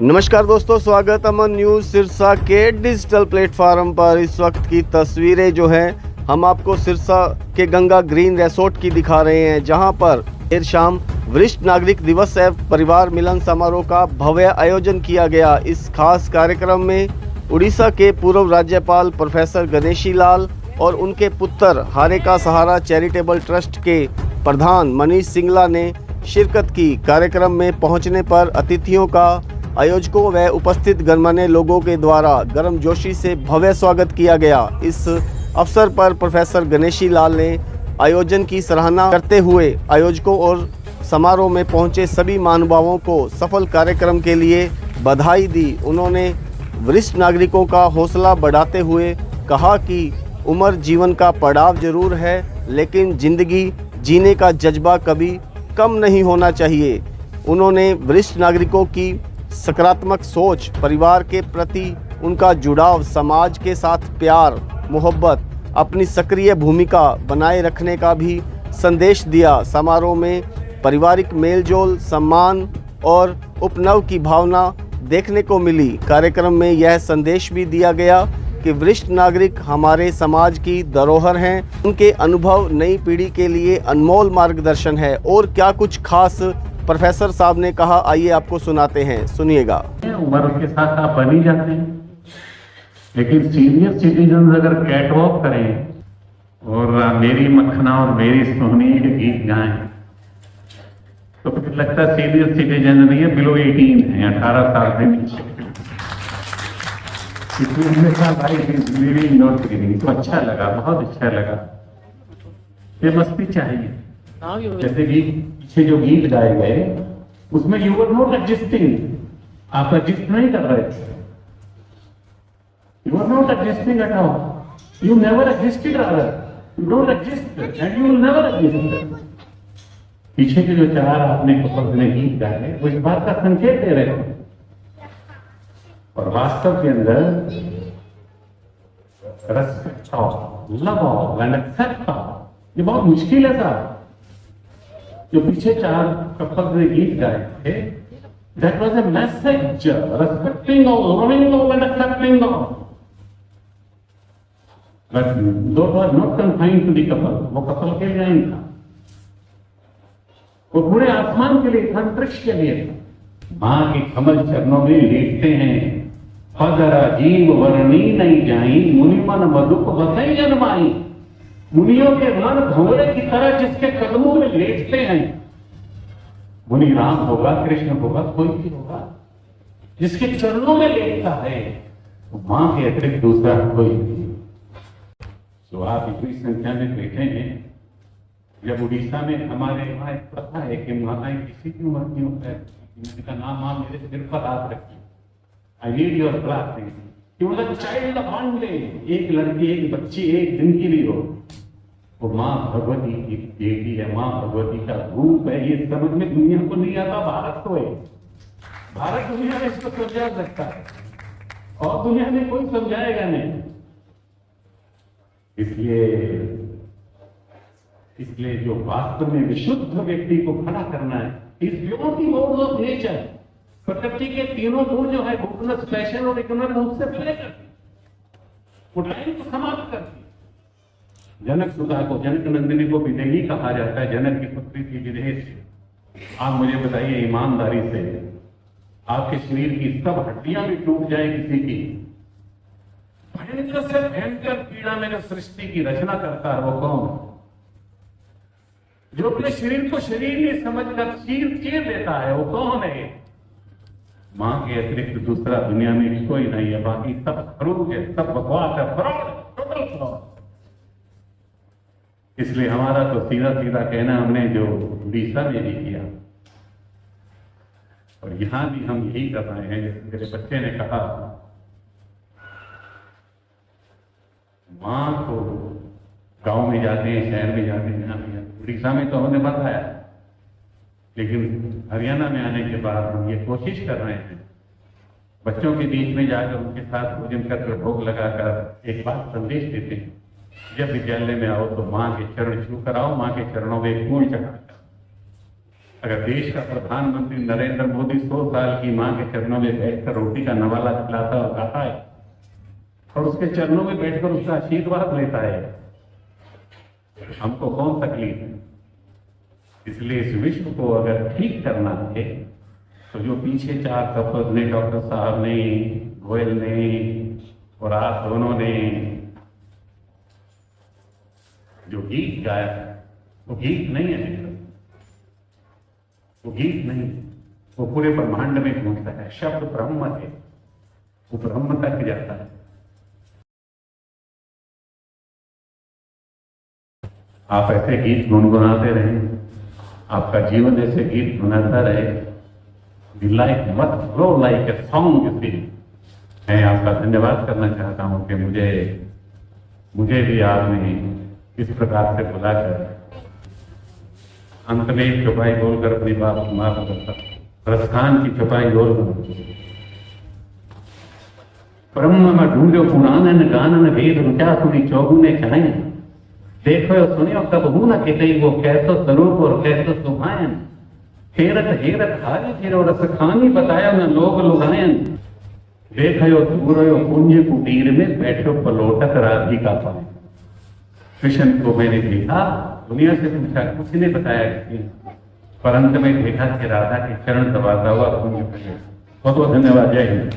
नमस्कार दोस्तों, स्वागत अमन न्यूज़ सिरसा के डिजिटल प्लेटफॉर्म पर। इस वक्त की तस्वीरें जो हैं हम आपको सिरसा के गंगा ग्रीन रिसोर्ट की दिखा रहे हैं, जहां पर देर शाम वरिष्ठ नागरिक दिवस एवं परिवार मिलन समारोह का भव्य आयोजन किया गया। इस खास कार्यक्रम में उड़ीसा के पूर्व राज्यपाल प्रोफेसर गणेशी लाल और उनके पुत्र हारे का सहारा चैरिटेबल ट्रस्ट के प्रधान मनीष सिंगला ने शिरकत की। कार्यक्रम में पहुंचने पर अतिथियों का आयोजकों व उपस्थित गणमान्य लोगों के द्वारा गर्मजोशी से भव्य स्वागत किया गया। इस अवसर पर प्रोफेसर गणेशी लाल ने आयोजन की सराहना करते हुए आयोजकों और समारोह में पहुंचे सभी महानुभावों को सफल कार्यक्रम के लिए बधाई दी। उन्होंने वरिष्ठ नागरिकों का हौसला बढ़ाते हुए कहा कि उम्र जीवन का पड़ाव जरूर है, लेकिन जिंदगी जीने का जज्बा कभी कम नहीं होना चाहिए। उन्होंने वरिष्ठ नागरिकों की सकारात्मक सोच, परिवार के प्रति उनका जुड़ाव, समाज के साथ प्यार मोहब्बत, अपनी सक्रिय भूमिका बनाए रखने का भी संदेश दिया। समारोह में पारिवारिक मेलजोल, सम्मान और उपनव की भावना देखने को मिली। कार्यक्रम में यह संदेश भी दिया गया कि वरिष्ठ नागरिक हमारे समाज की धरोहर हैं। उनके अनुभव नई पीढ़ी के लिए अनमोल मार्गदर्शन है। और क्या कुछ खास प्रोफेसर साहब ने कहा, आइए आपको सुनाते हैं, सुनिएगा। उम्र के साथ आप बन ही जाते हैं, लेकिन सीनियर सिटीजन अगर कैट वॉक करें और मेरी मक्खना और मेरी सोहनी के गीत गाएं तो फिर लगता है सीनियर सिटीजन नहीं है, बिलो 18 है, 18 साल से नीचे। इसलिए हमने कहा life is living not living. तो अच्छा लगा, बहुत अच्छा लगा। ये मस्ती चाहिए। जैसे कि पीछे जो गीत गाए गए उसमें यू वर नॉट एग्जिस्टिंग, आप एग्जिस्ट नहीं कर रहे थे। You are not existing at all, you never existed, you don't exist and you will never exist. पीछे के जो चार आपने कपल ने गीत गाए वो इस बात का संकेत दे रहे थे। और वास्तव के अंदर respect of, love of and except of, ये बहुत मुश्किल है साहब। जो पीछे चार कपल ने गीत गाए थे, that was a message, respecting of, loving of and accepting of. But though was not confined to the couple, वो कपल के लिए नहीं था, वो पूरे आसमान के लिए था, अंतरिक्ष के लिए था। मां के कमल चरणों में लेटते हैं, पदरा जीव वर्णी नहीं जाई, मुनि मन मधुक बसई जन्माई। मुनियों के मन भंवरे की तरह जिसके कदमों में लेटते हैं, मुनि राम होगा, कृष्ण होगा, कोई भी होगा, जिसके चरणों में लेटता है, तो मां के अतिरिक्त दूसरा कोई नहीं। तो आप इतनी संख्या में बैठे हैं। जब उड़ीसा में हमारे वहां एक प्रथा है कि माताएं किसी की उम्र की उनका नाम मां मेरे सिर पर हाथ रखी, आई नीड योर ब्लेसिंग, कि उनका चाइल्ड वन डे, एक लड़की, एक बच्ची एक दिन के लिए हो, वो मां भगवती की बेटी है, मां भगवती का रूप है। ये समझ में दुनिया को नहीं आता, भारत को है। भारत दुनिया में इसको समझा सकता है और दुनिया में कोई समझाएगा नहीं। इसलिए जो वास्तव में विशुद्ध व्यक्ति को खड़ा करना है, इस beyond the modes of nature. प्रकृति के तीनों गुण जो है, गुडनेस, पैशन और इग्नोरेंस, उससे प्ले करती, वो टाइम को समाप्त करती। जनक सुधा को, जनक नंदिनी को विदेही कहा जाता है। जनक की पुत्री थी विदेह से। आप मुझे बताइए ईमानदारी से, आपके शरीर की सब हड्डियां भी टूट जाए किसी की, भयंकर से भयंकर पीड़ा में जो सृष्टि की रचना करता है वो कौन? जो अपने शरीर को शरीर ही समझकर चीर देता है वो कौन है? मां के अतिरिक्त दूसरा दुनिया में कोई नहीं है। बाकी सब खरूज है, सब बकवास है, फ्रॉड, टोटल फ्रॉड। इसलिए हमारा तो सीधा सीधा कहना हमने जो उड़ीसा में भी किया और यहां भी हम यही कर रहे हैं। जैसे मेरे बच्चे ने कहा, मां को गांव में जाते हैं, शहर में जाते हैं, यहां भी जाते हैं। उड़ीसा में तो हमने बताया, लेकिन हरियाणा में आने के बाद हम ये कोशिश कर रहे हैं बच्चों के बीच में जाकर उनके साथ भोजन कर, भोग लगाकर एक बात संदेश देते हैं, जब विद्यालय में आओ तो मां के चरण छू कर आओ, मां के चरणों में फूल चढ़ा कर। अगर देश का प्रधानमंत्री नरेंद्र मोदी 100 साल की मां के चरणों में बैठकर रोटी का नवाला खिलाता और खाता है और उसके चरणों में बैठकर उसका आशीर्वाद लेता है, हमको कौन तकलीफ है? इसलिए इस विश्व को अगर ठीक करना है तो जो पीछे 4 कपल्स ने, डॉक्टर साहब ने, गोयल ने और आप दोनों ने जो गीत गाया, वो गीत नहीं है, वो गीत नहीं, वो पूरे ब्रह्मांड में घूमता है। शब्द ब्रह्म है, वो ब्रह्म तक जाता है। आप ऐसे गीत गुनगुनाते रहें, आपका जीवन ऐसे गीत गुनगुनाता रहे। The life must flow like a song, you see। मैं आपका धन्यवाद करना चाहता हूं कि मुझे भी आपने इस प्रकार से बुलाकर अंत में एक चौपाई बोलकर अपनी बात समाप्त करता। प्रस्थान की चौपाई बोल ब्रह्म में ढूंढो पुराणन गानन वेद रुचा सुनी चौगुने चाहे देखो सुनियो कब हूं न किते वो कैसो स्वरूप और कैसो सुभायन हेरत हेरत हारी फिर रस खानी बताया न लोग लुगायन देखो दूरो पुंज कुटीर में बैठो पलोटक राधिका पाए। कृष्ण को मैंने देखा, दुनिया से पूछा, कुछ ने बताया, पर अंत में देखा कि राधा के चरण दबाता हुआ कुंज पे। बहुत बहुत धन्यवाद। जय हिंद।